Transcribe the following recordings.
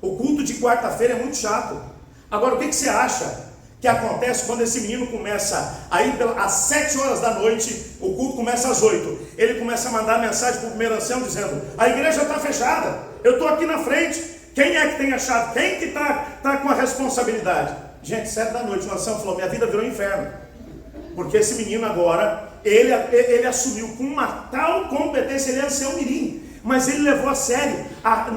O culto de quarta-feira é muito chato. Agora, o que você acha que acontece quando esse menino começa a ir às 7 horas da noite, o culto começa às 8, ele começa a mandar mensagem para o primeiro ancião dizendo: a igreja está fechada, eu estou aqui na frente, quem é que tem a chave? Quem que está com a responsabilidade? Gente, 7 da noite, o ancião falou: minha vida virou um inferno, porque esse menino agora, ele assumiu com uma tal competência, ele é ancião mirim, mas ele levou a sério.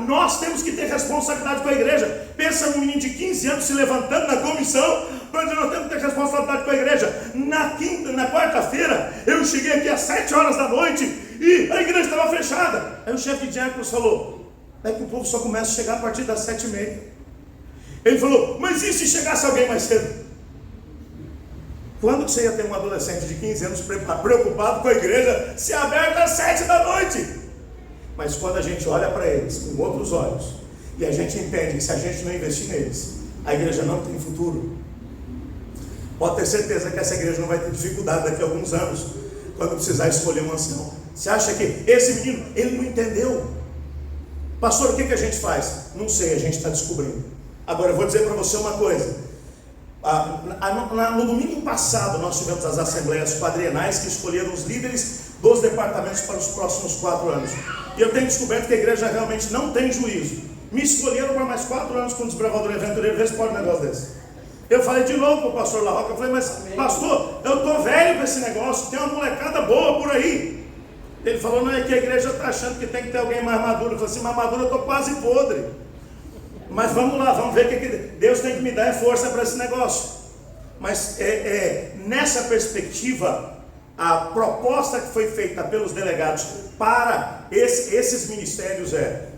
Nós temos que ter responsabilidade com a igreja. Pensa num menino de 15 anos se levantando na comissão para dizer: nós temos que ter responsabilidade com a igreja. Na quarta-feira, eu cheguei aqui às 7 horas da noite e a igreja estava fechada. Aí o chefe de diáconos falou: é que o povo só começa a chegar a partir das 7h30. Ele falou: mas e se chegasse alguém mais cedo? Quando que você ia ter um adolescente de 15 anos preocupado com a igreja se aberta às 7 da noite? Mas quando a gente olha para eles com outros olhos e a gente entende que se a gente não investir neles, a igreja não tem futuro, pode ter certeza que essa igreja não vai ter dificuldade daqui a alguns anos, quando precisar escolher um ancião. Você acha que esse menino, ele não entendeu? Pastor, o que a gente faz? Não sei, a gente está descobrindo. Agora eu vou dizer para você uma coisa. No domingo passado nós tivemos as assembleias quadrienais que escolheram os líderes dos departamentos para os próximos 4 anos. E eu tenho descoberto que a igreja realmente não tem juízo. Me escolheram para mais 4 anos como desbravador e aventureiro. Responde um negócio desse. Eu falei de novo para o pastor La Roca, eu falei: mas pastor, eu estou velho para esse negócio, tem uma molecada boa por aí. Ele falou: não, é que a igreja está achando que tem que ter alguém mais maduro. Eu falei assim: mais maduro, eu estou quase podre. Mas vamos lá, vamos ver o que Deus tem que me dar força para esse negócio. Mas nessa perspectiva, a proposta que foi feita pelos delegados para esses ministérios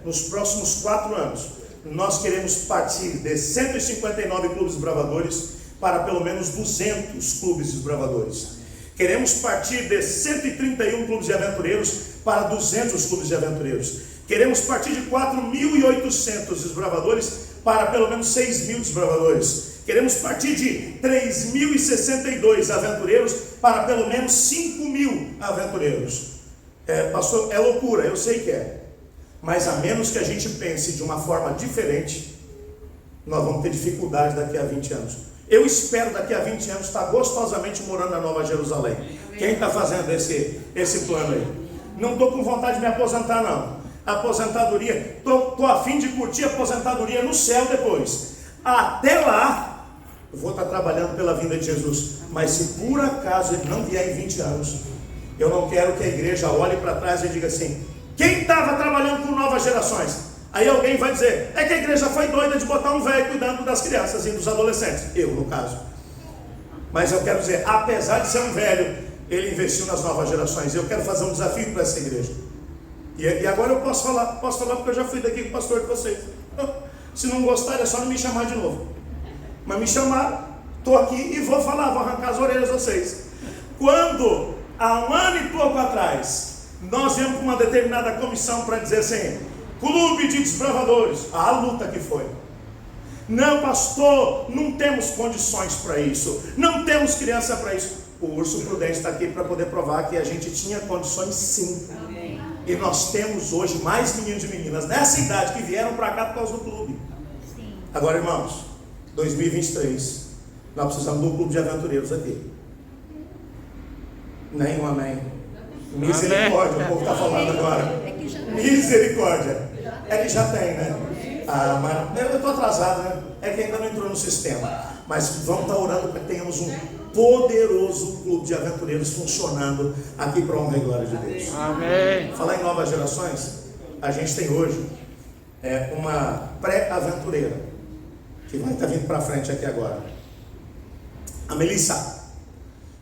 nos próximos 4 anos, nós queremos partir de 159 clubes desbravadores para pelo menos 200 clubes desbravadores. Queremos partir de 131 clubes de aventureiros para 200 clubes de aventureiros. Queremos partir de 4.800 desbravadores para pelo menos 6.000 desbravadores. Queremos partir de 3.062 aventureiros para pelo menos 5.000 aventureiros. Pastor, é loucura, eu sei que é. Mas a menos que a gente pense de uma forma diferente, nós vamos ter dificuldade daqui a 20 anos. Eu espero daqui a 20 anos estar gostosamente morando na Nova Jerusalém. Quem está fazendo esse plano aí? Não estou com vontade de me aposentar, não. Aposentadoria, estou a fim de curtir a aposentadoria no céu depois. Até lá, eu vou estar trabalhando pela vinda de Jesus. Mas se por acaso ele não vier em 20 anos, eu não quero que a igreja olhe para trás e diga assim: quem estava trabalhando com novas gerações? Aí alguém vai dizer: é que a igreja foi doida de botar um velho cuidando das crianças e dos adolescentes. Eu, no caso. Mas eu quero dizer, apesar de ser um velho, ele investiu nas novas gerações. Eu quero fazer um desafio para essa igreja. E agora eu posso falar porque eu já fui daqui com o pastor de vocês. Se não gostar, é só não me chamar de novo. Mas me chamaram, estou aqui e vou falar, vou arrancar as orelhas de vocês. Quando, há 1 ano e pouco atrás, nós viemos com uma determinada comissão para dizer assim: clube de desbravadores, a luta que foi. Não, pastor, não temos condições para isso, não temos criança para isso. O Urso Prudente está aqui para poder provar que a gente tinha condições sim. Amém. E nós temos hoje mais meninos e meninas nessa idade que vieram para cá por causa do clube. Sim. Agora, irmãos, 2023, nós precisamos de um clube de aventureiros aqui. Nenhum amém. Misericórdia, o povo está falando agora. Misericórdia. É que já tem, né? Mas eu estou atrasado, né? É que ainda não entrou no sistema. Mas vamos estar orando para que tenhamos um poderoso clube de aventureiros funcionando aqui para a honra e glória de Deus. Amém. Falar em novas gerações, a gente tem hoje uma pré-aventureira que vai estar vindo para frente aqui agora. A Melissa.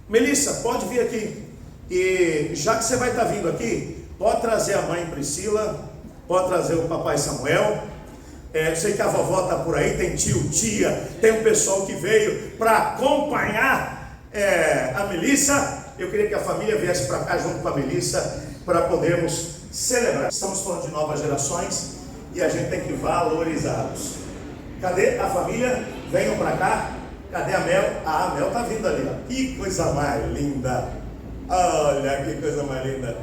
Melissa, pode vir aqui. E já que você vai estar vindo aqui, pode trazer a mãe Priscila, pode trazer o papai Samuel. Eu sei que a vovó está por aí, tem tio, tia, tem um pessoal que veio para acompanhar a Melissa. Eu queria que a família viesse para cá junto com a Melissa para podermos celebrar. Estamos falando de novas gerações e a gente tem que valorizá-los. Cadê a família? Venham para cá. Cadê a Mel? A Mel está vindo ali, ó. Que coisa mais linda! Olha que coisa mais linda!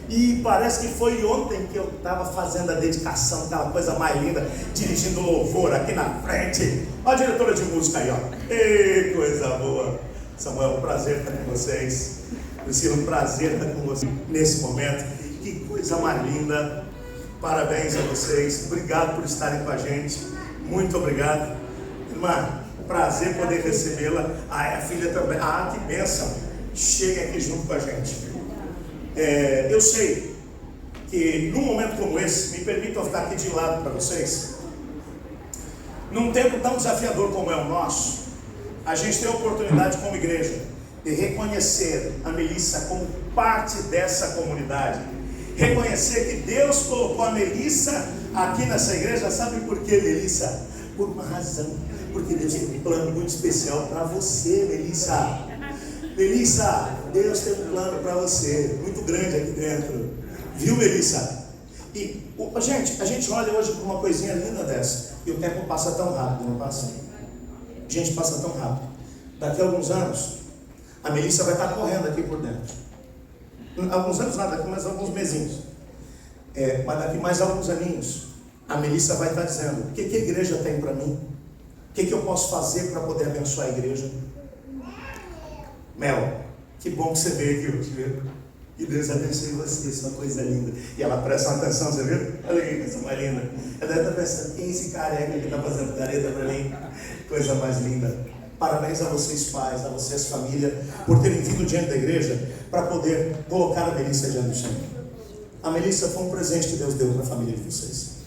E parece que foi ontem que eu estava fazendo a dedicação, aquela coisa mais linda, dirigindo louvor aqui na frente. Ó a diretora de música aí, ó. Ei, coisa boa. Samuel, um prazer estar com vocês. Priscila, um prazer estar com vocês nesse momento. Que coisa mais linda. Parabéns a vocês. Obrigado por estarem com a gente. Muito obrigado. Irmã, prazer poder recebê-la. A filha também. Que bênção. Chega aqui junto com a gente. Eu sei que num momento como esse, me permitam ficar aqui de lado para vocês. Num tempo tão desafiador como é o nosso, a gente tem a oportunidade como igreja de reconhecer a Melissa como parte dessa comunidade. Reconhecer que Deus colocou a Melissa aqui nessa igreja. Sabe por quê, Melissa? Por uma razão. Porque Deus tem um plano muito especial para você, Melissa. Melissa, Deus tem um plano para você, muito grande aqui dentro. Viu, Melissa? E, gente, a gente olha hoje para uma coisinha linda dessa. E o tempo passa tão rápido, não passa? Gente, passa tão rápido. Daqui a alguns anos, a Melissa vai estar correndo aqui por dentro. Alguns anos nada, daqui mais alguns mesinhos. Mas daqui mais alguns aninhos, a Melissa vai estar dizendo: o que a igreja tem para mim? O que eu posso fazer para poder abençoar a igreja? Mel, que bom que você veio aqui hoje, viu? E Deus abençoe você, sua coisa linda. E ela presta atenção, você viu? Olha que coisa mais linda. Ela deve estar pensando: quem é esse careca que está fazendo careta para mim? Coisa mais linda. Parabéns a vocês, pais, a vocês, família, por terem vindo diante da igreja para poder colocar a Melissa diante do Senhor. A Melissa foi um presente que Deus deu para a família de vocês.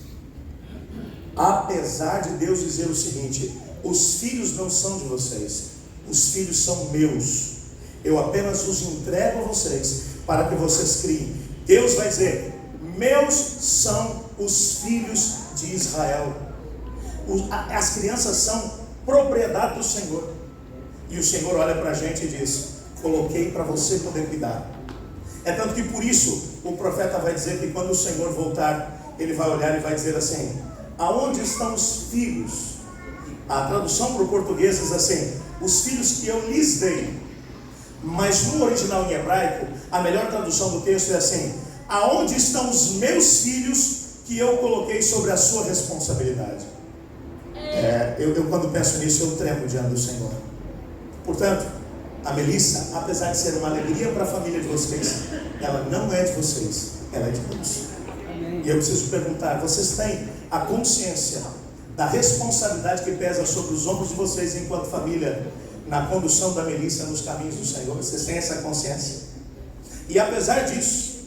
Apesar de Deus dizer o seguinte: os filhos não são de vocês, os filhos são meus. Eu apenas os entrego a vocês para que vocês criem. Deus vai dizer: meus são os filhos de Israel. As crianças são propriedade do Senhor. E o Senhor olha para a gente e diz: coloquei para você poder cuidar. É tanto que por isso o profeta vai dizer que quando o Senhor voltar, ele vai olhar e vai dizer assim: aonde estão os filhos? A tradução para o português diz assim: os filhos que eu lhes dei. Mas no original em hebraico, a melhor tradução do texto é assim: aonde estão os meus filhos que eu coloquei sobre a sua responsabilidade? Eu quando penso nisso, eu tremo diante do Senhor. Portanto, a Melissa, apesar de ser uma alegria para a família de vocês, ela não é de vocês, ela é de Deus. E eu preciso perguntar: vocês têm a consciência da responsabilidade que pesa sobre os ombros de vocês enquanto família, na condução da Melissa nos caminhos do Senhor? Vocês têm essa consciência? E apesar disso,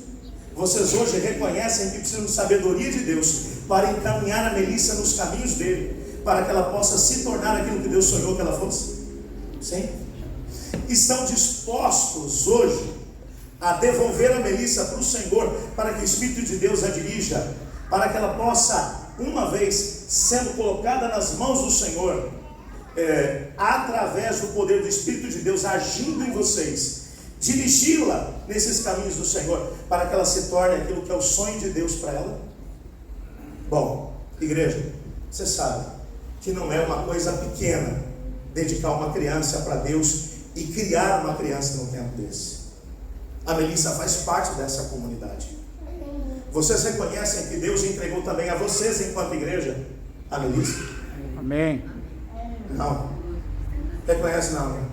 vocês hoje reconhecem que precisam de sabedoria de Deus para encaminhar a Melissa nos caminhos dele, para que ela possa se tornar aquilo que Deus sonhou que ela fosse? Sim? Estão dispostos hoje a devolver a Melissa para o Senhor, para que o Espírito de Deus a dirija, para que ela possa, uma vez sendo colocada nas mãos do Senhor, através do poder do Espírito de Deus agindo em vocês, dirigi-la nesses caminhos do Senhor, para que ela se torne aquilo que é o sonho de Deus para ela? Bom, igreja, você sabe que não é uma coisa pequena dedicar uma criança para Deus e criar uma criança num tempo desse. A Melissa faz parte dessa comunidade. Vocês reconhecem que Deus entregou também a vocês enquanto igreja a Melissa? Amém. Não. Reconhece não, né?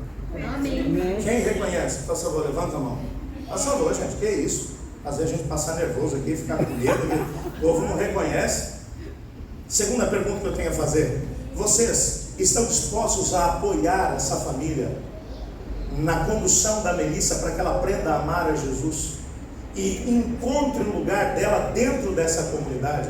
Amém. Quem reconhece? Por favor, levanta a mão. Por favor, gente, que é isso? Às vezes a gente passa nervoso aqui, fica com medo, né? O povo não reconhece. Segunda pergunta que eu tenho a fazer: vocês estão dispostos a apoiar essa família na condução da Melissa para que ela aprenda a amar a Jesus e encontre o lugar dela dentro dessa comunidade?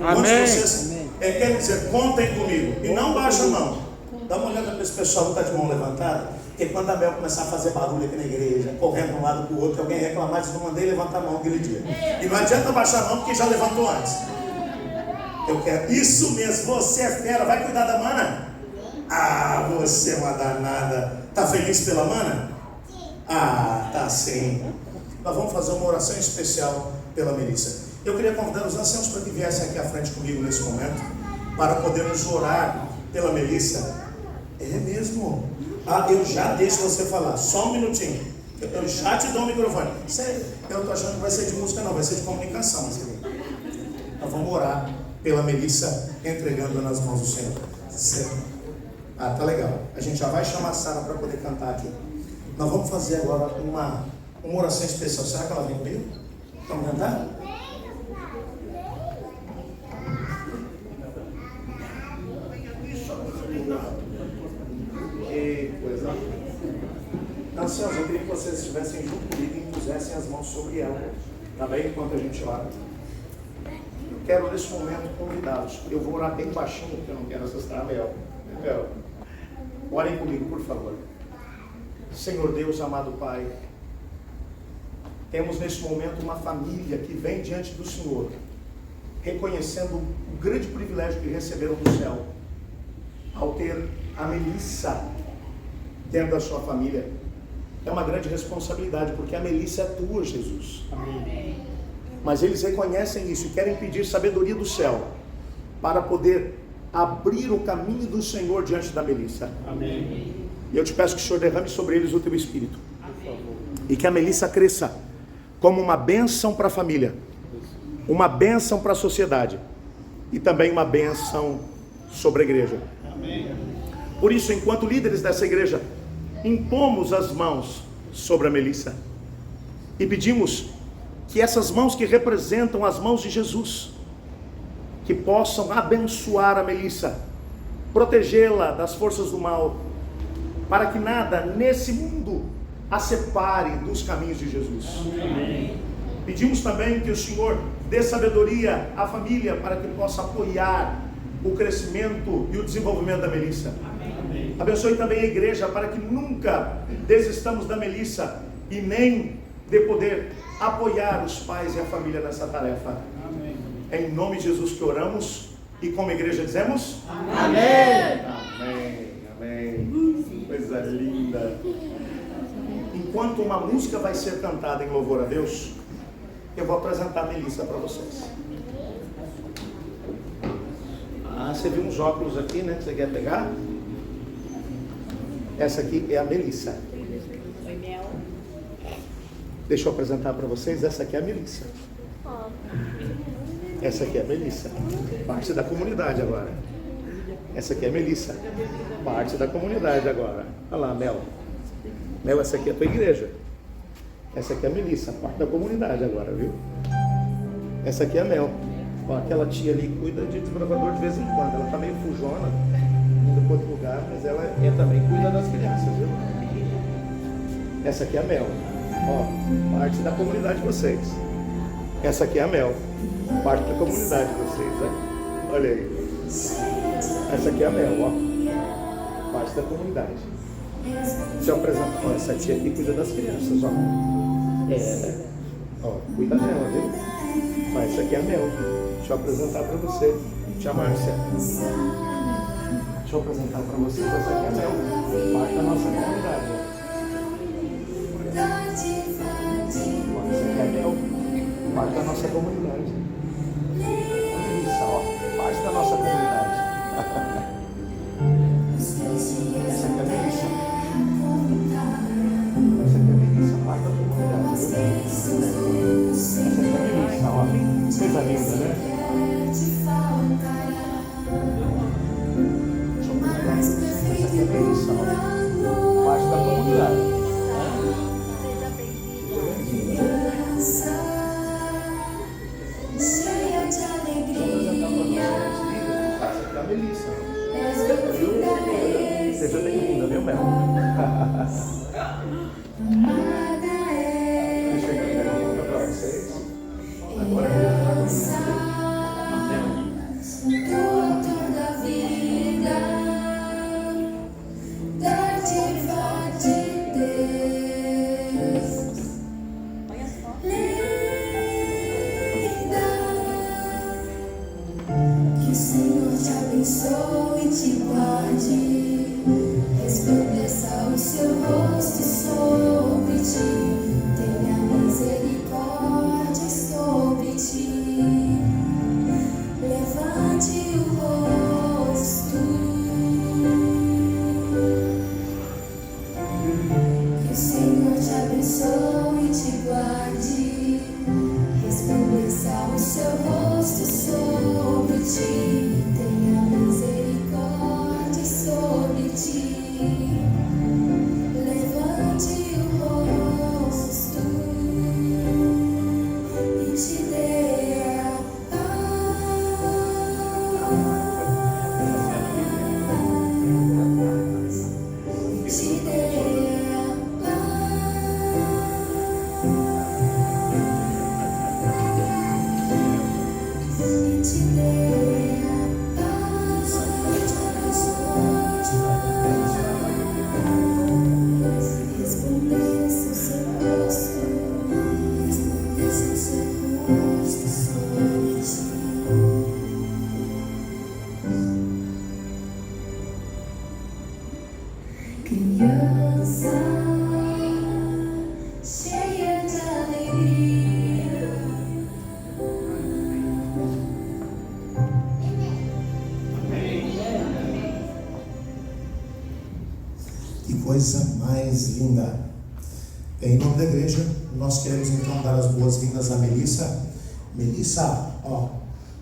Amém. Vocês querem dizer, contem comigo, e não baixa a mão. Dá uma olhada para esse pessoal que está de mão levantada, porque quando a Bel começar a fazer barulho aqui na igreja, correndo de um lado para o outro, alguém reclamar, diz: não mandei levantar a mão aquele dia. E não adianta baixar a mão porque já levantou antes. Eu quero, isso mesmo, você é fera, vai cuidar da mana? Você é uma danada. Está feliz pela mana? Tá sim. Nós vamos fazer uma oração especial pela Melissa. Eu queria convidar os anciãos para que viessem aqui à frente comigo nesse momento, para podermos orar pela Melissa. É mesmo? Eu já deixo você falar, só um minutinho. Eu já te dou o microfone. Sério, eu estou achando que vai ser de música, não, vai ser de comunicação. Nós vamos orar pela Melissa, entregando nas mãos do Senhor. Certo? Ah, tá legal. A gente já vai chamar a Sara para poder cantar aqui. Nós vamos fazer agora uma oração especial. Será que ela vem comigo? Vamos cantar? Que coisa. Não, senhores, eu queria que vocês estivessem junto comigo e pusessem as mãos sobre ela. Tá bem? Enquanto a gente ora. Eu quero nesse momento convidá-los. Eu vou orar bem baixinho, porque eu não quero assustar a Mel. Orem comigo, por favor. Senhor Deus, amado Pai, temos nesse momento uma família que vem diante do Senhor, reconhecendo o grande privilégio que receberam do céu, ao ter a Melissa dentro da sua família. É uma grande responsabilidade, porque a Melissa é tua, Jesus. Amém. Mas eles reconhecem isso e querem pedir sabedoria do céu, para poder abrir o caminho do Senhor diante da Melissa. Amém. E eu te peço que o Senhor derrame sobre eles o teu Espírito. Amém. E que a Melissa cresça como uma bênção para a família, uma bênção para a sociedade e também uma bênção sobre a igreja. Amém. Por isso, enquanto líderes dessa igreja, impomos as mãos sobre a Melissa e pedimos que essas mãos que representam as mãos de Jesus, que possam abençoar a Melissa, protegê-la das forças do mal, para que nada nesse mundo a separe dos caminhos de Jesus. Amém. Pedimos também que o Senhor dê sabedoria à família para que possa apoiar o crescimento e o desenvolvimento da Melissa. Amém. Abençoe também a igreja para que nunca desistamos da Melissa e nem de poder apoiar os pais e a família nessa tarefa. Amém. É em nome de Jesus que oramos e como igreja dizemos? Amém. Amém. Amém. Coisa linda. Enquanto uma música vai ser cantada em louvor a Deus, eu vou apresentar a Melissa para vocês. Você viu uns óculos aqui, né? Que você quer pegar? Essa aqui é a Melissa. Oi, Mel. Deixa eu apresentar para vocês. Essa aqui é a Melissa. Essa aqui é a Melissa. Parte da comunidade agora. Essa aqui é a Melissa. Parte da comunidade agora. Olha lá, Mel. Mel, essa aqui é a tua igreja. Essa aqui é a Melissa. Parte da comunidade agora, viu? Essa aqui é a Mel. Ó, aquela tia ali cuida de desbravador de vez em quando. Ela tá meio fujona, indo para outro lugar, mas ela também cuida das crianças, viu? Essa aqui é a Mel. Ó, parte da comunidade de vocês. Essa aqui é a Mel. Parte da comunidade de vocês, né? Olha aí. Essa aqui é a Mel, ó. Parte da comunidade. Deixa eu apresentar. Ó, essa tia aqui cuida das crianças, ó. Ó, cuida dela, viu? Ó, essa aqui é a Mel. Deixa eu apresentar para você. Tia Márcia. Deixa eu apresentar para vocês. Essa aqui é a Mel. Parte da nossa comunidade. Ó, essa aqui é a Mel. Parte da nossa comunidade. Isso, ó. Parte da nossa comunidade. Essa aqui é a Melissa. Essa aqui é a Melissa. Parte da comunidade. Essa aqui é a Melissa, ó. Coisa linda, né? Essa aqui é a Melissa, ó. Parte da comunidade. Melissa. Seja bem-vinda, viu, Mel? Deixa eu entregar uma para vocês. Agora eu vou abençoe e te guarde, resplandeça o seu rosto sobre ti, tenha misericórdia sobre ti, levante o rosto, que o Senhor te abençoe. Criança cheia de alegria. Que coisa mais linda. Em nome da igreja, nós queremos então dar as boas-vindas a Melissa. Melissa, ó,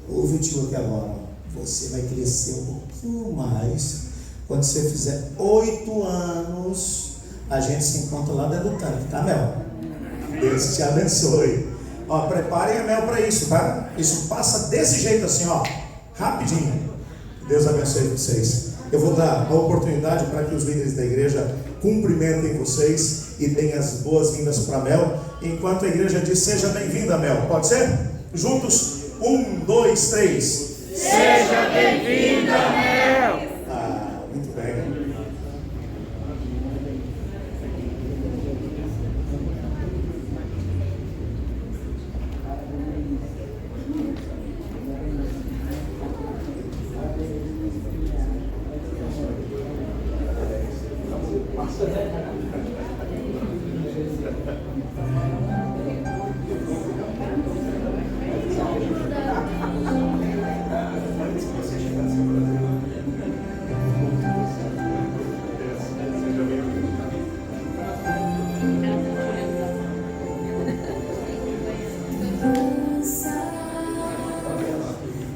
ouve o tio aqui agora. Você vai crescer um pouquinho mais. Quando você fizer 8 anos, a gente se encontra lá dentro do tanque, tá, Mel? Deus te abençoe. Ó, preparem a Mel para isso, tá? Isso passa desse jeito assim, ó, rapidinho. Deus abençoe vocês. Eu vou dar a oportunidade para que os líderes da igreja cumprimentem vocês e deem as boas-vindas para Mel, enquanto a igreja diz: seja bem-vinda, Mel. Pode ser? Juntos? 1, 2, 3. Seja bem-vinda, Mel. Muito bem.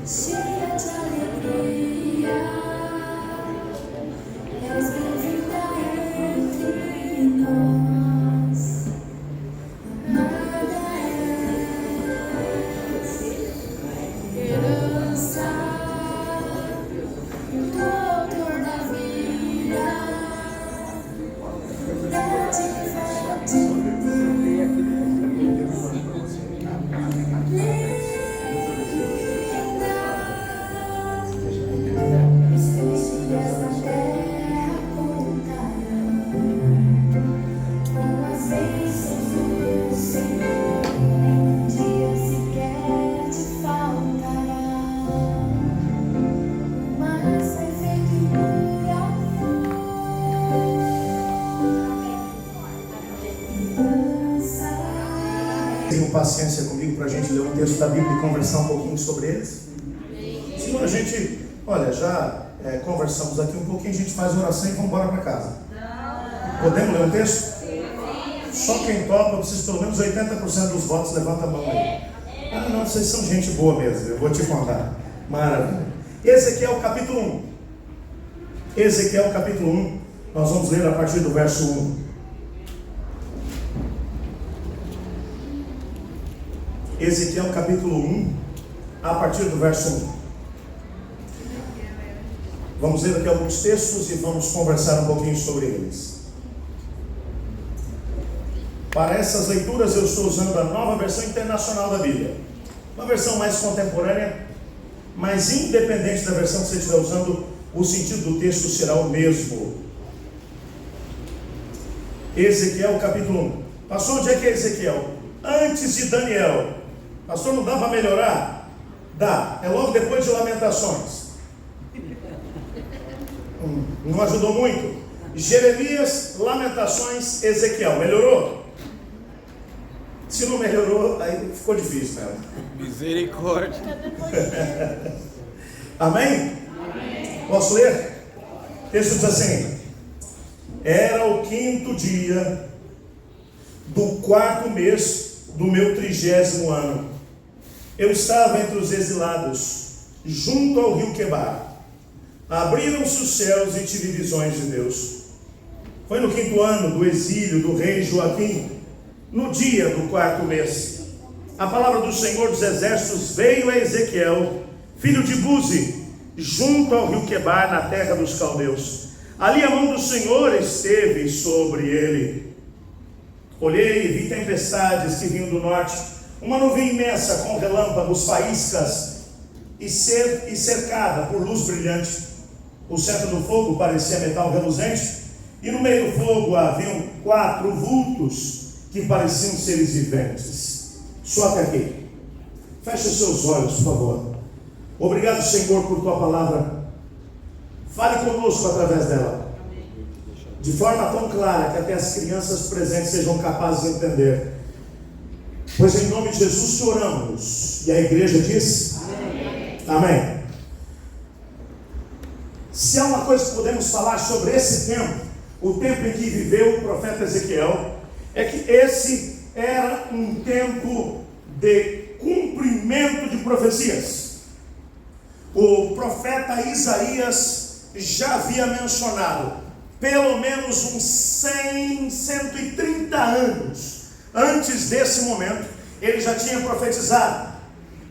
Cheia de alegria, és bem-vinda entre nós. Amada és, herança do autor da vida, verdade Tenham paciência comigo para a gente ler um texto da Bíblia e conversar um pouquinho sobre eles. Senão a gente, olha, já conversamos aqui um pouquinho, a gente faz oração e vamos embora para casa. Podemos ler um texto? Só quem topa, eu preciso pelo menos 80% dos votos, levanta a mão aí. Ah, não, vocês são gente boa mesmo, eu vou te contar. Maravilha. Ezequiel capítulo 1. Ezequiel capítulo 1, nós vamos ler a partir do verso 1. Ezequiel capítulo 1, a partir do verso 1. Vamos ler aqui alguns textos e vamos conversar um pouquinho sobre eles. Para essas leituras eu estou usando a nova versão internacional da Bíblia. Uma versão mais contemporânea, mas independente da versão que você estiver usando, o sentido do texto será o mesmo. Ezequiel capítulo 1. Pastor, onde é que é Ezequiel? Antes de Daniel. Pastor, não dá para melhorar? Dá, é logo depois de Lamentações. Não ajudou muito? Jeremias, Lamentações, Ezequiel. Melhorou? Se não melhorou, aí ficou difícil, né? Misericórdia. Amém? Amém? Posso ler? O texto diz assim: era o 5º dia do 4º mês do meu 30º ano. Eu estava entre os exilados, junto ao rio Quebar. Abriram-se os céus e tive visões de Deus. Foi no 5º ano do exílio do rei Joaquim, no dia do 4º mês. A palavra do Senhor dos Exércitos veio a Ezequiel, filho de Buzi, junto ao rio Quebar, na terra dos caldeus. Ali a mão do Senhor esteve sobre ele. Olhei e vi tempestades que vinham do norte, uma nuvem imensa com relâmpagos, faíscas e cercada por luz brilhante. O centro do fogo parecia metal reluzente, e no meio do fogo haviam 4 vultos que pareciam seres viventes. Só até aqui. Feche os seus olhos, por favor. Obrigado, Senhor, por tua palavra. Fale conosco através dela. de forma tão clara que até as crianças presentes sejam capazes de entender. Pois em nome de Jesus te oramos. E a igreja diz? Amém. Amém. Se há uma coisa que podemos falar sobre esse tempo, o tempo em que viveu o profeta Ezequiel, é que esse era um tempo de cumprimento de profecias. O profeta Isaías já havia mencionado pelo menos uns 130 anos antes desse momento. Ele já tinha profetizado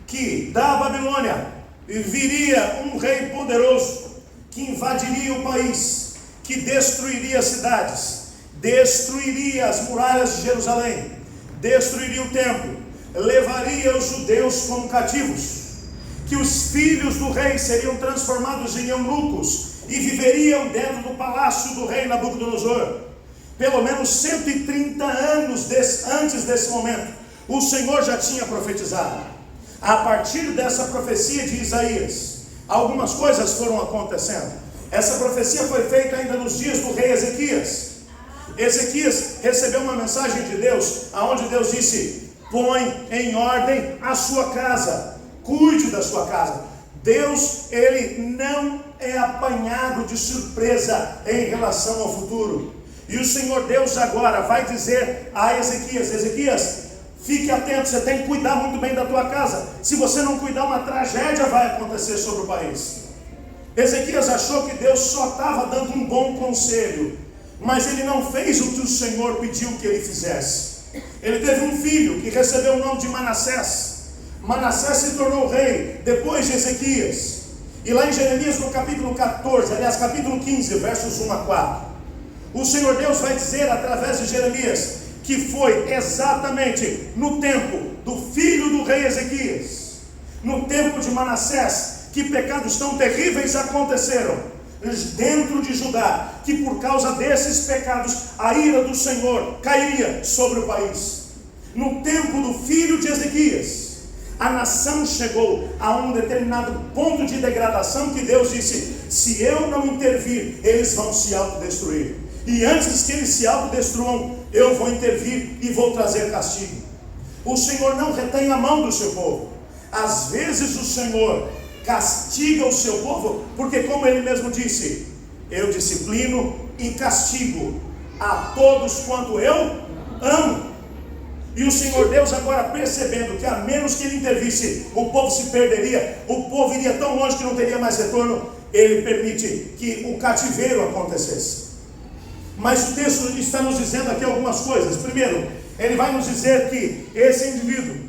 que da Babilônia viria um rei poderoso que invadiria o país, que destruiria as cidades, destruiria as muralhas de Jerusalém, destruiria o templo, levaria os judeus como cativos, que os filhos do rei seriam transformados em eunucos e viveriam dentro do palácio do rei Nabucodonosor. Pelo menos 130 anos antes desse momento, o Senhor já tinha profetizado. A partir dessa profecia de Isaías, algumas coisas foram acontecendo. Essa profecia foi feita ainda nos dias do rei Ezequias. Ezequias recebeu uma mensagem de Deus, aonde Deus disse: põe em ordem a sua casa, cuide da sua casa. Deus, ele não é apanhado de surpresa em relação ao futuro. E o Senhor Deus agora vai dizer a Ezequias: Ezequias, fique atento, você tem que cuidar muito bem da tua casa. Se você não cuidar, uma tragédia vai acontecer sobre o país. Ezequias achou que Deus só estava dando um bom conselho, mas ele não fez o que o Senhor pediu que ele fizesse. Ele teve um filho que recebeu o nome de Manassés. Manassés se tornou rei depois de Ezequias. E lá em Jeremias, no capítulo 14, aliás, capítulo 15, versos 1 a 4, o Senhor Deus vai dizer através de Jeremias que foi exatamente no tempo do filho do rei Ezequias, no tempo de Manassés, que pecados tão terríveis aconteceram dentro de Judá, que por causa desses pecados a ira do Senhor cairia sobre o país. No tempo do filho de Ezequias, a nação chegou a um determinado ponto de degradação que Deus disse: se eu não intervir, eles vão se autodestruir. E antes que eles se autodestruam, eu vou intervir e vou trazer castigo. O Senhor não retém a mão do seu povo. Às vezes o Senhor castiga o seu povo, porque como ele mesmo disse: eu disciplino e castigo a todos quanto eu amo. E o Senhor Deus agora, percebendo que a menos que ele intervisse, o povo se perderia, o povo iria tão longe que não teria mais retorno, ele permite que o cativeiro acontecesse. Mas o texto está nos dizendo aqui algumas coisas. Primeiro, ele vai nos dizer que esse indivíduo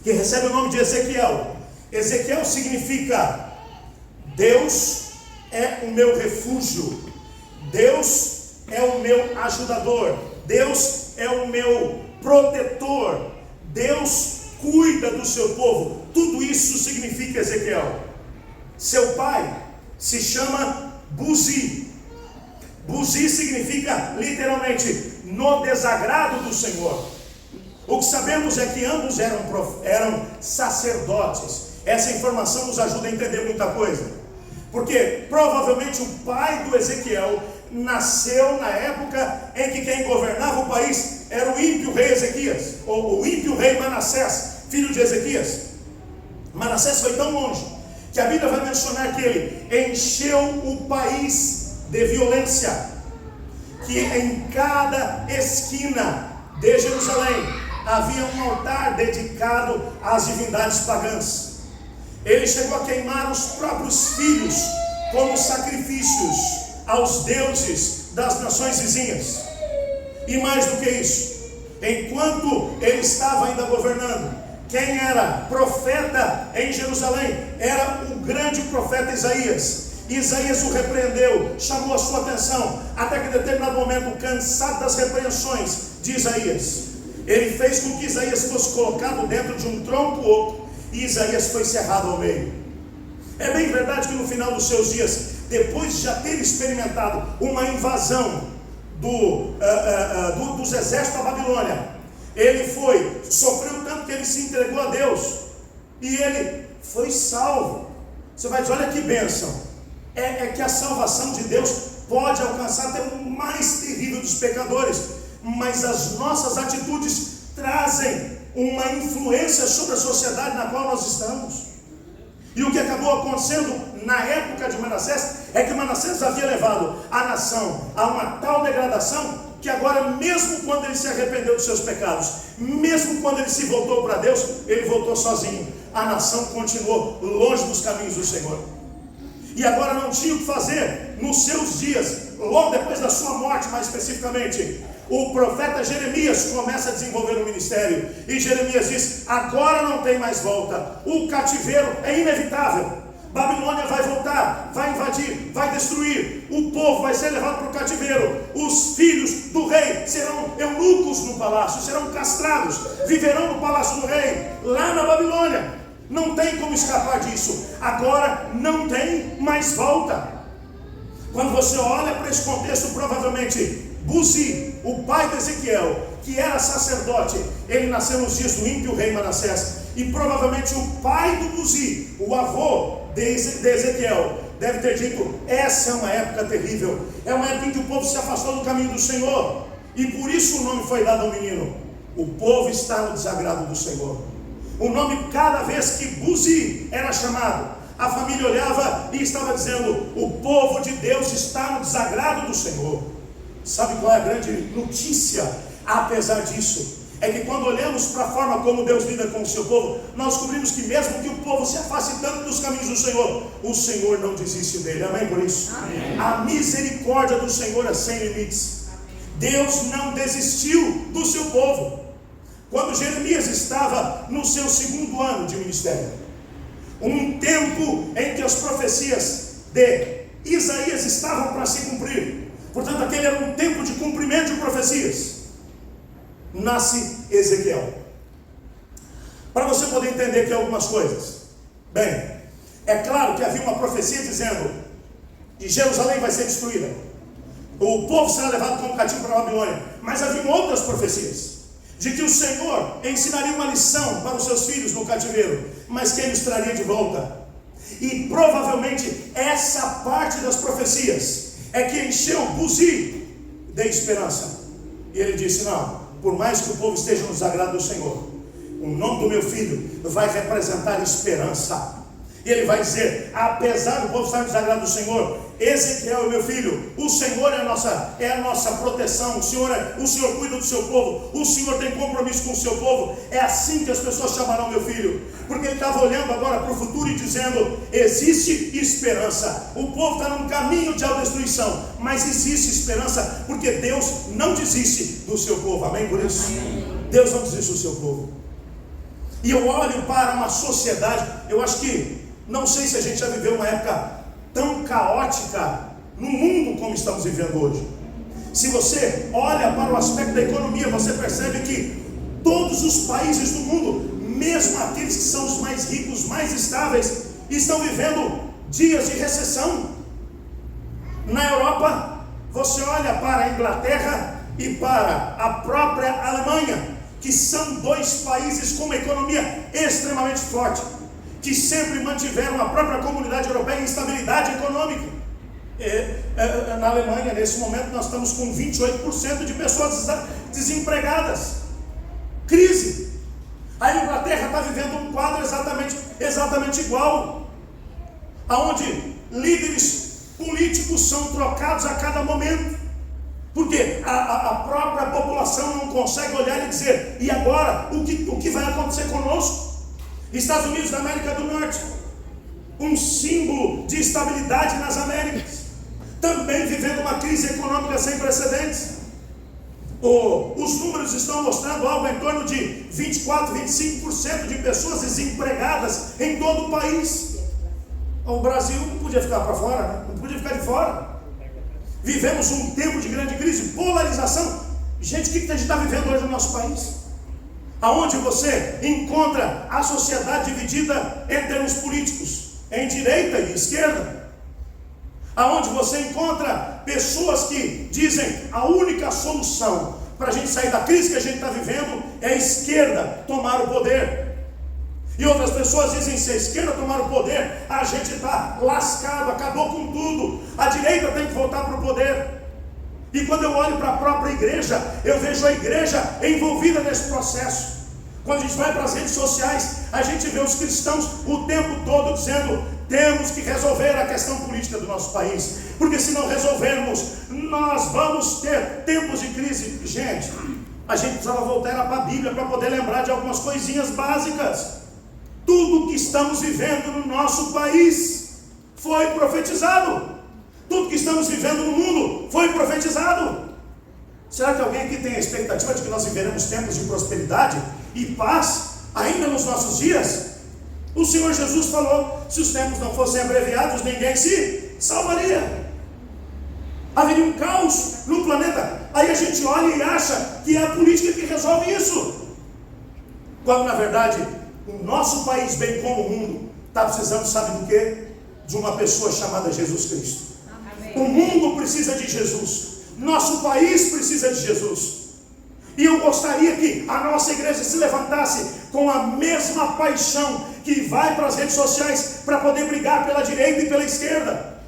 que recebe o nome de Ezequiel, Ezequiel significa: Deus é o meu refúgio, Deus é o meu ajudador, Deus é o meu protetor, Deus cuida do seu povo. Tudo isso significa Ezequiel. Seu pai se chama Buzi. Buzi significa literalmente no desagrado do Senhor. O que sabemos é que ambos eram sacerdotes. Essa informação nos ajuda a entender muita coisa, porque provavelmente o pai do Ezequiel nasceu na época em que quem governava o país era o ímpio rei Ezequias, ou o ímpio rei Manassés, filho de Ezequias. Manassés foi tão longe que a Bíblia vai mencionar que ele encheu o país de violência, que em cada esquina de Jerusalém havia um altar dedicado às divindades pagãs. Ele chegou a queimar os próprios filhos como sacrifícios aos deuses das nações vizinhas. E mais do que isso, enquanto ele estava ainda governando, quem era profeta em Jerusalém era o grande profeta Isaías. Isaías o repreendeu, chamou a sua atenção, até que em determinado momento, cansado das repreensões de Isaías, ele fez com que Isaías fosse colocado dentro de um tronco oco, e Isaías foi cerrado ao meio. É bem verdade que no final dos seus dias, depois de já ter experimentado uma invasão dos exércitos da Babilônia, ele sofreu tanto que ele se entregou a Deus, e ele foi salvo. Você vai dizer: olha que bênção. é que a salvação de Deus pode alcançar até o mais terrível dos pecadores, mas as nossas atitudes trazem uma influência sobre a sociedade na qual nós estamos. E o que acabou acontecendo na época de Manassés é que Manassés havia levado a nação a uma tal degradação que agora, mesmo quando ele se arrependeu dos seus pecados, mesmo quando ele se voltou para Deus, ele voltou sozinho. A nação continuou longe dos caminhos do Senhor. E agora não tinha o que fazer nos seus dias, logo depois da sua morte, mais especificamente. O profeta Jeremias começa a desenvolver o ministério. E Jeremias diz: agora não tem mais volta. O cativeiro é inevitável. Babilônia vai voltar, vai invadir, vai destruir. O povo vai ser levado para o cativeiro. Os filhos do rei serão eunucos no palácio, serão castrados, viverão no palácio do rei, lá na Babilônia. Não tem como escapar disso. Agora não tem mais volta. Quando você olha para esse contexto, provavelmente Buzi, o pai de Ezequiel, que era sacerdote, ele nasceu nos dias do ímpio rei Manassés. E provavelmente o pai do Buzi, o avô de Ezequiel, deve ter dito: essa é uma época terrível. É uma época em que o povo se afastou do caminho do Senhor. E por isso o nome foi dado ao menino. O povo está no desagrado do Senhor. O nome, cada vez que Buzi era chamado, a família olhava e estava dizendo: o povo de Deus está no desagrado do Senhor. Sabe qual é a grande notícia, apesar disso? É que quando olhamos para a forma como Deus lida com o seu povo, nós descobrimos que mesmo que o povo se afaste tanto dos caminhos do Senhor, o Senhor não desiste dele. Amém por isso? Amém. A misericórdia do Senhor é sem limites. Deus não desistiu do seu povo. Quando Jeremias estava no seu 2º ano de ministério, um tempo em que as profecias de Isaías estavam para se cumprir, portanto aquele era um tempo de cumprimento de profecias, nasce Ezequiel. Para você poder entender aqui algumas coisas. Bem, é claro que havia uma profecia dizendo que Jerusalém vai ser destruída, o povo será levado como cativo para a Babilônia. Mas havia outras profecias de que o Senhor ensinaria uma lição para os seus filhos no cativeiro, mas que ele os traria de volta. E provavelmente essa parte das profecias é que encheu Buzi de esperança. E ele disse: não, por mais que o povo esteja no desagrado do Senhor, o nome do meu filho vai representar esperança. E ele vai dizer: apesar do povo estar no desagrado do Senhor, Ezequiel, meu filho, o Senhor é a nossa proteção. O Senhor cuida do seu povo. O Senhor tem compromisso com o seu povo. É assim que as pessoas chamarão meu filho. Porque ele estava olhando agora para o futuro e dizendo: existe esperança. O povo está num caminho de autodestruição, mas existe esperança, porque Deus não desiste do seu povo. Amém por isso? Amém. Deus não desiste do seu povo. E eu olho para uma sociedade, eu acho que, não sei se a gente já viveu uma época tão caótica no mundo como estamos vivendo hoje. Se você olha para o aspecto da economia, você percebe que todos os países do mundo, mesmo aqueles que são os mais ricos, mais estáveis, estão vivendo dias de recessão. Na Europa, você olha para a Inglaterra e para a própria Alemanha, que são 2 países com uma economia extremamente forte, que sempre mantiveram a própria comunidade europeia em estabilidade econômica. Na Alemanha, nesse momento, nós estamos com 28% de pessoas desempregadas. Crise. A Inglaterra está vivendo um quadro exatamente igual, onde líderes políticos são trocados a cada momento, porque a própria população não consegue olhar e dizer: e agora? O que vai acontecer conosco? Estados Unidos da América do Norte, um símbolo de estabilidade nas Américas, também vivendo uma crise econômica sem precedentes. Os números estão mostrando algo em torno de 24, 25% de pessoas desempregadas em todo o país. O Brasil não podia ficar para fora, né? Não podia ficar de fora. Vivemos um tempo de grande crise, polarização. Gente, o que a gente está vivendo hoje no nosso país? Aonde você encontra a sociedade dividida em termos políticos, em direita e esquerda. Aonde você encontra pessoas que dizem: a única solução para a gente sair da crise que a gente está vivendo é a esquerda tomar o poder. E outras pessoas dizem: se a esquerda tomar o poder, a gente está lascado, acabou com tudo. A direita tem que voltar para o poder. E quando eu olho para a própria igreja, eu vejo a igreja envolvida nesse processo. Quando a gente vai para as redes sociais, a gente vê os cristãos o tempo todo dizendo: temos que resolver a questão política do nosso país, porque se não resolvermos, nós vamos ter tempos de crise. Gente, a gente precisava voltar para a Bíblia para poder lembrar de algumas coisinhas básicas. Tudo que estamos vivendo no nosso país foi profetizado. Tudo que estamos vivendo no mundo foi profetizado. Será que alguém aqui tem a expectativa de que nós viveremos tempos de prosperidade e paz ainda nos nossos dias? O Senhor Jesus falou: se os tempos não fossem abreviados, ninguém se salvaria. Haveria um caos no planeta. Aí a gente olha e acha que é a política que resolve isso, quando na verdade o nosso país, bem como o mundo, está precisando, sabe do quê? De uma pessoa chamada Jesus Cristo. Amém. O mundo precisa de Jesus. Nosso país precisa de Jesus. E eu gostaria que a nossa igreja se levantasse com a mesma paixão que vai para as redes sociais para poder brigar pela direita e pela esquerda.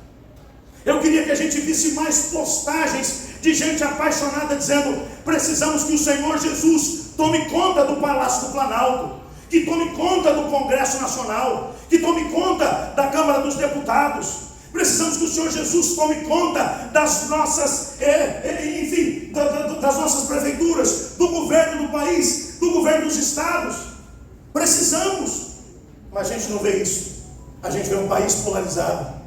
Eu queria que a gente visse mais postagens de gente apaixonada dizendo: precisamos que o Senhor Jesus tome conta do Palácio do Planalto, que tome conta do Congresso Nacional, que tome conta da Câmara dos Deputados. Precisamos que o Senhor Jesus tome conta das nossas, das nossas prefeituras, do governo do país, do governo dos estados. Precisamos. Mas a gente não vê isso. A gente vê um país polarizado.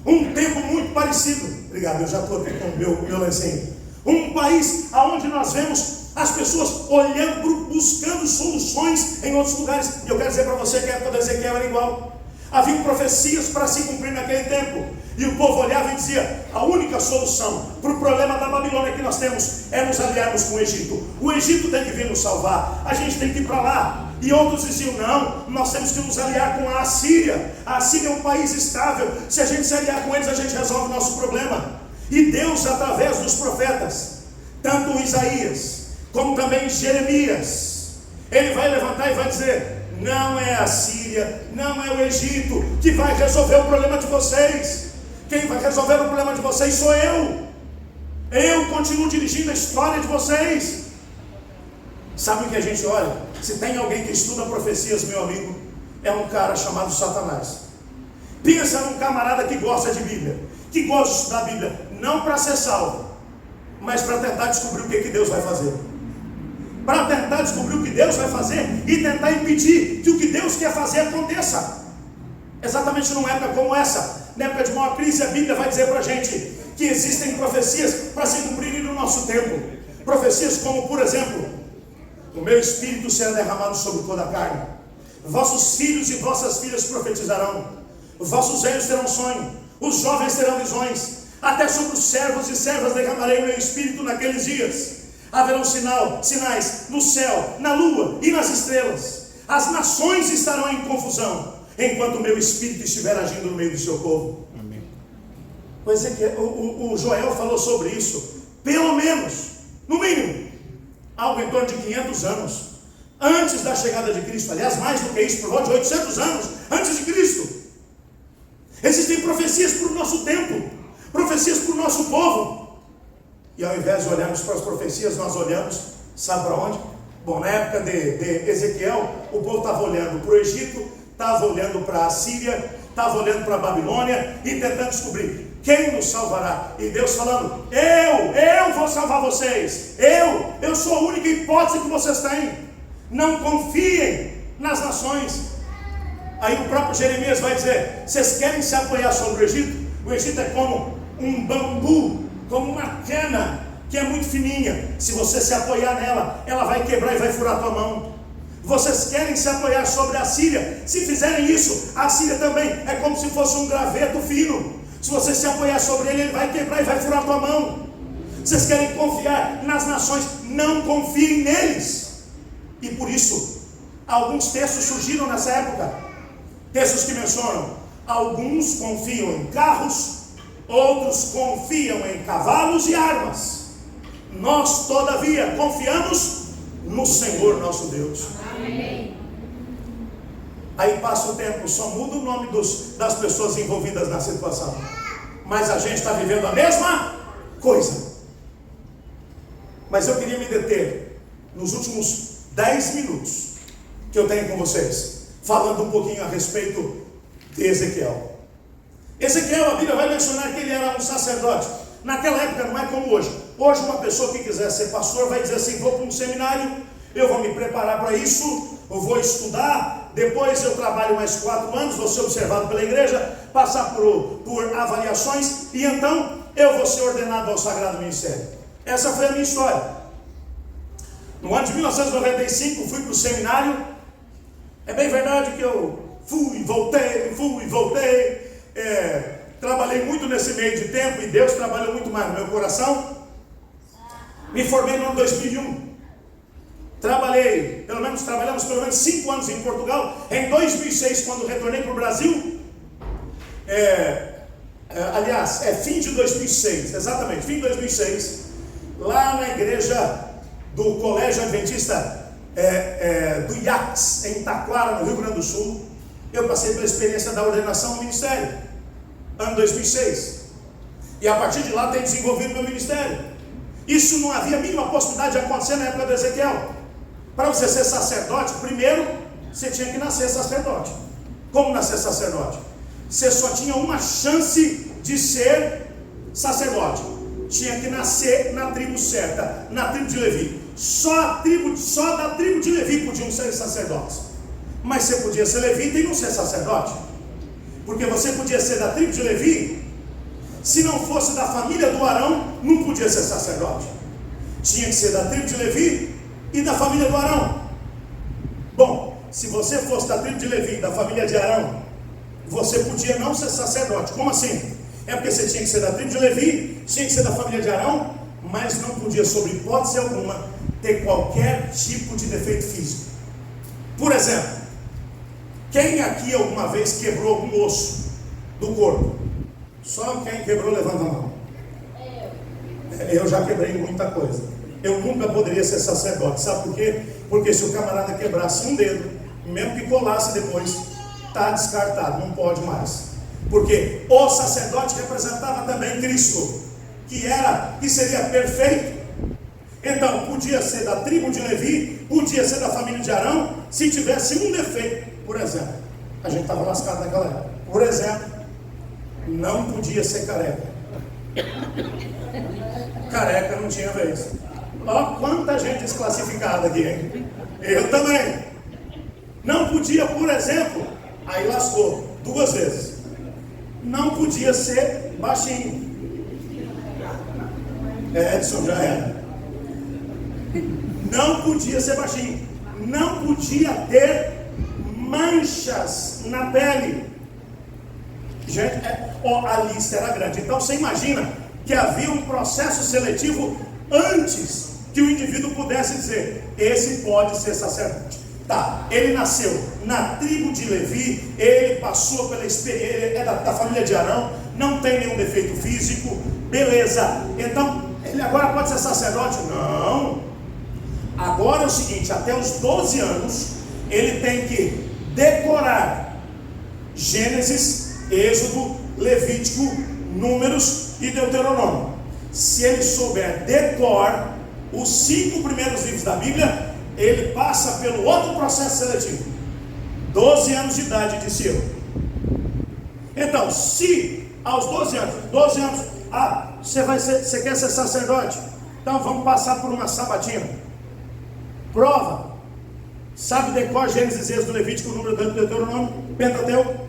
Um tempo muito parecido. Obrigado, eu já estou aqui com o meu lencinho. Um país onde nós vemos as pessoas olhando, buscando soluções em outros lugares. E eu quero dizer para você que a época de Ezequiel era igual. Haviam profecias para se cumprir naquele tempo. E o povo olhava e dizia: a única solução para o problema da Babilônia que nós temos é nos aliarmos com o Egito. O Egito tem que vir nos salvar. A gente tem que ir para lá. E outros diziam: não, nós temos que nos aliar com a Assíria. A Assíria é um país estável. Se a gente se aliar com eles, a gente resolve o nosso problema. E Deus, através dos profetas, tanto Isaías como também Jeremias, ele vai levantar e vai dizer: não é a Síria, não é o Egito que vai resolver o problema de vocês. Quem vai resolver o problema de vocês sou eu. Eu continuo dirigindo a história de vocês. Sabe o que a gente olha? Se tem alguém que estuda profecias, meu amigo, é um cara chamado Satanás. Pensa num camarada que gosta de Bíblia, que gosta de estudar a Bíblia, não para ser salvo, mas para tentar descobrir o que Deus vai fazer. Para tentar descobrir o que Deus vai fazer e tentar impedir que o que Deus quer fazer aconteça. Exatamente numa época como essa, na época de maior crise, a Bíblia vai dizer para a gente que existem profecias para se cumprirem no nosso tempo. Profecias como, por exemplo: o meu espírito será derramado sobre toda a carne, vossos filhos e vossas filhas profetizarão, vossos velhos terão sonho, os jovens terão visões, até sobre os servos e servas derramarei o meu espírito naqueles dias. Haverão sinais no céu, na lua e nas estrelas. As nações estarão em confusão, enquanto o meu espírito estiver agindo no meio do seu povo. Amém. Pois é que o Joel falou sobre isso, pelo menos, no mínimo, algo em torno de 500 anos antes da chegada de Cristo. Aliás, mais do que isso, por volta de 800 anos antes de Cristo. Existem profecias para o nosso tempo, profecias para o nosso povo. E ao invés de olharmos para as profecias, nós olhamos, sabe para onde? Bom, na época de Ezequiel, o povo estava olhando para o Egito, estava olhando para a Síria, estava olhando para a Babilônia e tentando descobrir quem nos salvará. E Deus falando: eu vou salvar vocês. Eu sou a única hipótese que vocês têm. Não confiem nas nações. Aí o próprio Jeremias vai dizer: vocês querem se apoiar sobre o Egito? O Egito é como um bambu, como uma cana que é muito fininha. Se você se apoiar nela, ela vai quebrar e vai furar a tua mão. Vocês querem se apoiar sobre a Síria? Se fizerem isso, a Síria também é como se fosse um graveto fino. Se você se apoiar sobre ele, ele vai quebrar e vai furar a tua mão. Vocês querem confiar nas nações? Não confiem neles. E por isso, alguns textos surgiram nessa época. Textos que mencionam: alguns confiam em carros, outros confiam em cavalos e armas. Nós, todavia, confiamos no Senhor nosso Deus. Amém. Aí passa o tempo, só muda o nome das pessoas envolvidas na situação, mas a gente está vivendo a mesma coisa. Mas eu queria me deter nos últimos 10 minutos que eu tenho com vocês, falando um pouquinho a respeito de Ezequiel. Ezequiel, a Bíblia vai mencionar que ele era um sacerdote. Naquela época não é como hoje. Hoje uma pessoa que quiser ser pastor vai dizer assim: vou para um seminário, eu vou me preparar para isso, eu vou estudar, depois eu trabalho mais 4 anos, vou ser observado pela igreja, passar por avaliações, e então eu vou ser ordenado ao sagrado ministério. Essa foi a minha história. No ano de 1995 fui para o seminário. É bem verdade que eu fui e voltei, trabalhei muito nesse meio de tempo, e Deus trabalhou muito mais no meu coração. Me formei no ano 2001. Trabalhamos pelo menos 5 anos em Portugal. Em 2006, quando retornei para o Brasil, aliás, fim de 2006, exatamente, fim de 2006, lá na igreja do Colégio Adventista do IACS, em Taquara, no Rio Grande do Sul, eu passei pela experiência da ordenação ao ministério, ano 2006, e a partir de lá tenho desenvolvido meu ministério. Isso não havia a mínima possibilidade de acontecer na época do Ezequiel. Para você ser sacerdote, primeiro você tinha que nascer sacerdote. Como nascer sacerdote? Você só tinha uma chance de ser sacerdote. Tinha que nascer na tribo certa, na tribo de Levi. Só da tribo de Levi podiam ser sacerdotes. Mas você podia ser levita e não ser sacerdote, porque você podia ser da tribo de Levi. Se não fosse da família do Arão, não podia ser sacerdote. Tinha que ser da tribo de Levi e da família do Arão. Bom, se você fosse da tribo de Levi e da família de Arão, você podia não ser sacerdote. Como assim? É porque você tinha que ser da tribo de Levi, tinha que ser da família de Arão, mas não podia, sob hipótese alguma, ter qualquer tipo de defeito físico. Por exemplo, quem aqui alguma vez quebrou algum osso do corpo? Só quem quebrou, levanta a mão. Eu já quebrei muita coisa. Eu nunca poderia ser sacerdote. Sabe por quê? Porque se o camarada quebrasse um dedo, mesmo que colasse depois, está descartado, não pode mais. Porque o sacerdote representava também Cristo, que seria perfeito. Então podia ser da tribo de Levi, podia ser da família de Arão, se tivesse um defeito. Por exemplo, a gente estava lascado naquela época. Por exemplo, não podia ser careca. Careca não tinha vez. Ó, quanta gente desclassificada aqui, hein? Eu também. Não podia, por exemplo, aí lascou 2 vezes. Não podia ser baixinho. Edson já era. Não podia ser baixinho. Não podia ter manchas na pele. Gente, a lista era grande. Então você imagina que havia um processo seletivo antes que o indivíduo pudesse dizer: esse pode ser sacerdote. Tá, ele nasceu na tribo de Levi, ele passou pela experiência, ele é da família de Arão, não tem nenhum defeito físico, beleza. Então, ele agora pode ser sacerdote? Não. Agora é o seguinte: até os 12 anos, ele tem que decorar Gênesis, Êxodo, Levítico, Números e Deuteronômio. Se ele souber decorar os 5 primeiros livros da Bíblia, ele passa pelo outro processo seletivo. 12 anos de idade, disse eu. Então, se aos 12 anos, você quer ser sacerdote? Então vamos passar por uma sabatina. Prova. Sabe decor Gênesis, Êxodo, Levítico, Número, Deuteronômio, Pentateuco?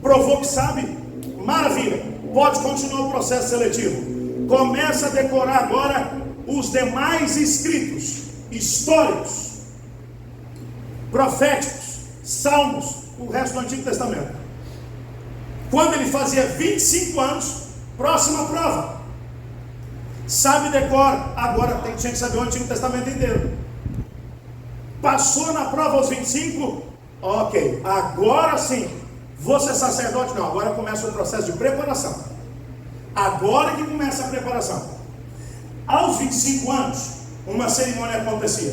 Provou que sabe? Maravilha. Pode continuar o processo seletivo. Começa a decorar agora os demais escritos históricos, proféticos, salmos, o resto do Antigo Testamento. Quando ele fazia 25 anos, próxima prova. Sabe decor, agora tinha que saber o Antigo Testamento inteiro. Passou na prova aos 25, ok, agora sim, vou ser sacerdote? Não, agora começa o processo de preparação. Agora que começa a preparação. Aos 25 anos, uma cerimônia acontecia.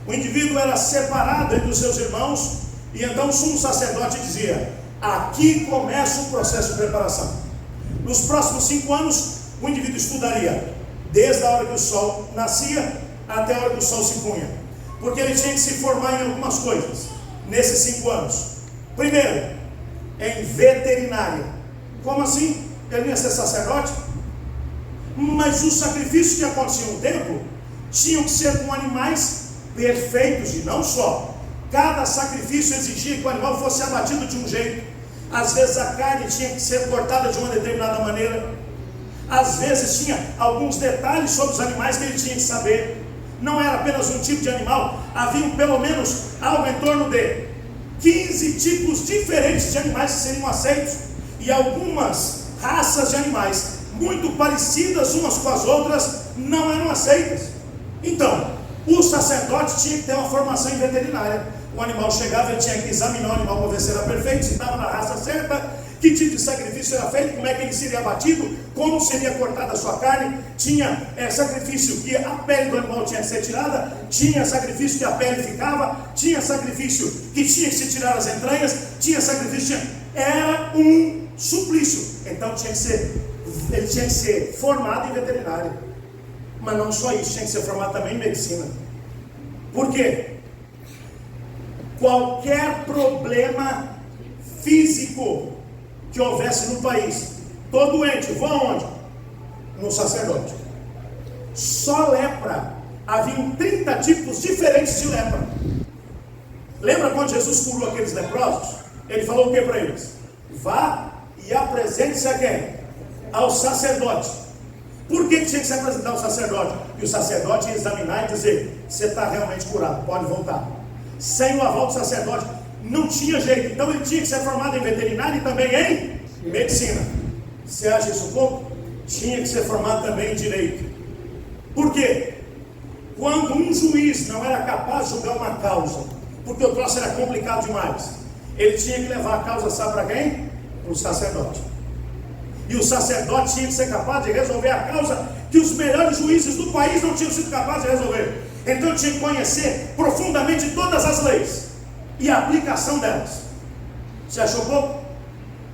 O indivíduo era separado entre os seus irmãos E então o sumo sacerdote dizia: aqui começa o processo de preparação. Nos próximos 5 anos, o indivíduo estudaria desde a hora que o sol nascia até a hora que o sol se punha, porque ele tinha que se formar em algumas coisas nesses 5 anos. Primeiro, em veterinária. Como assim? Ele não ia ser sacerdote? Mas os sacrifícios que aconteciam no templo tinham que ser com animais perfeitos, e não só. Cada sacrifício exigia que o animal fosse abatido de um jeito. Às vezes a carne tinha que ser cortada de uma determinada maneira. Às vezes tinha alguns detalhes sobre os animais que ele tinha que saber. Não era apenas um tipo de animal, havia pelo menos algo em torno de 15 tipos diferentes de animais que seriam aceitos, e algumas raças de animais muito parecidas umas com as outras não eram aceitas. Então, o sacerdote tinha que ter uma formação em veterinária. O animal chegava, ele tinha que examinar o animal para ver se era perfeito, se estava na raça certa, que tipo de sacrifício era feito, como é que ele seria abatido, como seria cortada a sua carne. Tinha sacrifício que a pele do animal tinha que ser tirada, tinha sacrifício que a pele ficava, tinha sacrifício que tinha que se tirar as entranhas, tinha sacrifício, era um suplício. Então ele tinha que ser formado em veterinária. Mas não só isso, tinha que ser formado também em medicina. Por quê? Qualquer problema físico que houvesse no país, todo doente, vão aonde? No sacerdote. Só lepra. Haviam 30 tipos diferentes de lepra. Lembra quando Jesus curou aqueles leprosos? Ele falou o que para eles? Vá e apresente-se a quem? Ao sacerdote. Por que tinha que se apresentar ao sacerdote? E o sacerdote ia examinar e dizer: você está realmente curado, pode voltar. Sem o aval do sacerdote não tinha jeito. Então ele tinha que ser formado em veterinária e também em medicina. Você acha isso pouco? Tinha que ser formado também em direito. Por quê? Quando um juiz não era capaz de julgar uma causa, porque o troço era complicado demais, ele tinha que levar a causa, sabe para quem? Para o sacerdote. E o sacerdote tinha que ser capaz de resolver a causa que os melhores juízes do país não tinham sido capazes de resolver. Então ele tinha que conhecer profundamente todas as leis e a aplicação delas. Você achou pouco?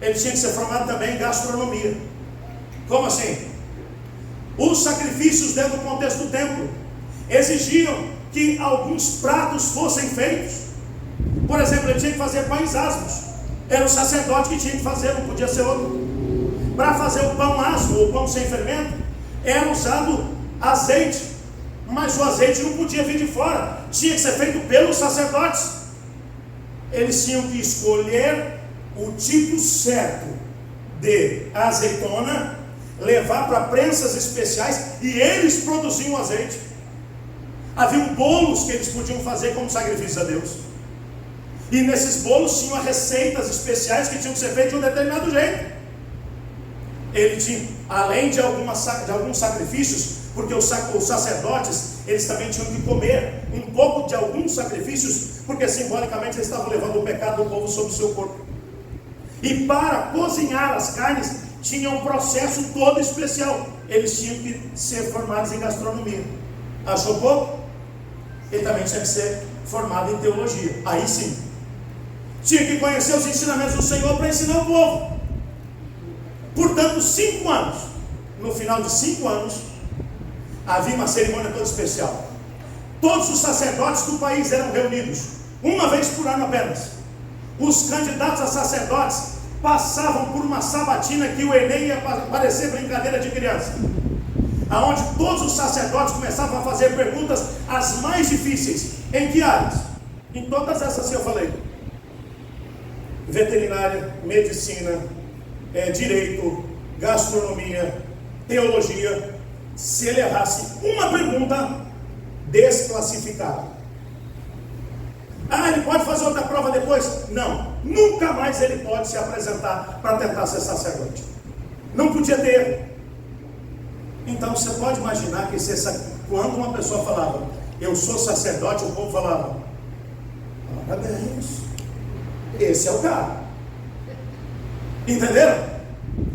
Ele tinha que ser formado também em gastronomia. Como assim? Os sacrifícios dentro do contexto do templo exigiam que alguns pratos fossem feitos. Por exemplo, ele tinha que fazer pães asmos. Era o sacerdote que tinha que fazer, não podia ser outro. Para fazer o pão asmo, ou pão sem fermento, era usado azeite. Mas o azeite não podia vir de fora, tinha que ser feito pelos sacerdotes. Eles tinham que escolher o tipo certo de azeitona, levar para prensas especiais, e eles produziam o azeite. Haviam bolos que eles podiam fazer como sacrifício a Deus, e nesses bolos tinham receitas especiais que tinham que ser feitas de um determinado jeito. Ele tinha, além de alguns sacrifícios, porque os sacerdotes, eles também tinham que comer um pouco de alguns sacrifícios, porque simbolicamente eles estavam levando o pecado do povo sobre o seu corpo. E para cozinhar as carnes, tinha um processo todo especial. Eles tinham que ser formados em gastronomia. Achou pouco? Ele também tinha que ser formado em teologia. Aí sim, tinha que conhecer os ensinamentos do Senhor para ensinar o povo. Portanto, 5 anos. No final de 5 anos, havia uma cerimônia toda especial. Todos os sacerdotes do país eram reunidos, uma vez por ano apenas. Os candidatos a sacerdotes passavam por uma sabatina que o Enem ia parecer brincadeira de criança, aonde todos os sacerdotes começavam a fazer perguntas as mais difíceis. Em que áreas? Em todas essas que eu falei: veterinária, medicina, direito, gastronomia, teologia. Se ele errasse uma pergunta, desclassificado. Ele pode fazer outra prova depois? Não, nunca mais ele pode se apresentar para tentar ser sacerdote. Não podia ter erro. Então você pode imaginar que quando uma pessoa falava: eu sou sacerdote, o povo falava: parabéns, esse é o cara. Entenderam?